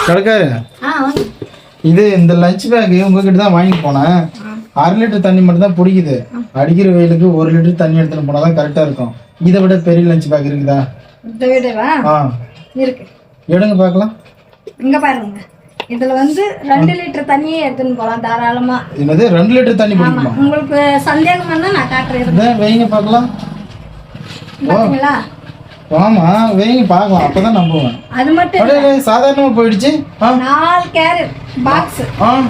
கடைக்காரு இது இந்த lunch back உங்ககிட்ட தான் வாங்கி போனேன். 1/2 லிட்டர் தண்ணி மட்டும் தான் பிடிக்குது. அடிக்கிற வெயிலுக்கு 1 லிட்டர் தண்ணி எடுத்துட்டு போனா தான் கரெக்டா இருக்கும். இதை விட பெரிய லஞ்ச் பேக் இருக்குதா? இருக்கு, எடுங்க பார்க்கலாம். இங்க பாருங்க, இதுல வந்து 2 லிட்டர் தண்ணியே எடுத்துன்னு போலாம் தாராளமா. என்னது 2 லிட்டர் தண்ணி பிடிக்குமா? உங்களுக்கு சந்தேகம் வந்தா நான் காட்டுறேன். வைங்க பார்க்கலாம். பாத்தீங்களா? ஆமா, வைங்க பார்க்கலாம், அப்பதான் நம்புவேன். அது மட்டும் இல்ல, சாதாரணமா போயிடுச்சு. 4 கேரட் பாக்ஸ்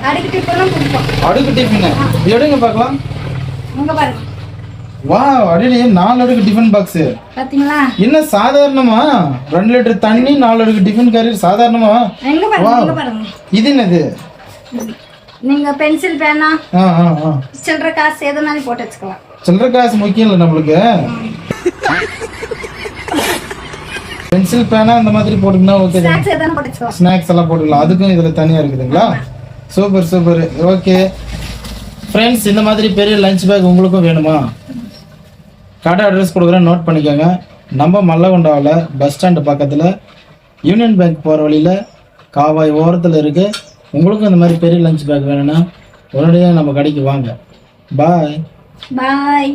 அடுக்கு டிஃபனும் கொடுப்போம். அடுக்கு டிஃபன் எடுங்க பார்க்கலாம். இங்க பாருங்க. வாவ், அடடே 4 அடுக்கு டிஃபன் பாக்ஸ். பாத்தீங்களா? என்ன சாதாரணமா 2 லிட்டர் தண்ணி 4 அடுக்கு டிஃபன் கேரியர் சாதாரணமா? எங்க பாருங்க, இங்க பாருங்க. இது என்னது? நீங்க பென்சில் பேனா சில்லறை காசு எதனாலும் போட்டு வச்சுக்கலாம். சில்லறை காசு முக்கியம் இல்லை நம்மளுக்கு. பென்சில் பேனா அந்த மாதிரி போட்டுக்கினா ஓகே. ஸ்நாக்ஸ் எல்லாம் போட்டுக்கலாம். அதுக்கும் இதுல தனியா இருக்குதுங்களா? Super super. ஓகே ஃப்ரெண்ட்ஸ், இந்த மாதிரி பெரிய லஞ்ச் பேக் உங்களுக்கும் வேணுமா? கடை அட்ரஸ் கொடுக்குறேன், நோட் பண்ணிக்கோங்க. நம்ம மல்லகொண்டாவில் பஸ் ஸ்டாண்டு பக்கத்தில் யூனியன் பேங்க் போகிற வழியில் காவாய் ஓரத்தில் இருக்குது. உங்களுக்கும் இந்த மாதிரி பெரிய லஞ்ச் பேக் வேணும்னா உடனடியாக நம்ம கடைக்கு வாங்க. பாய் பாய்.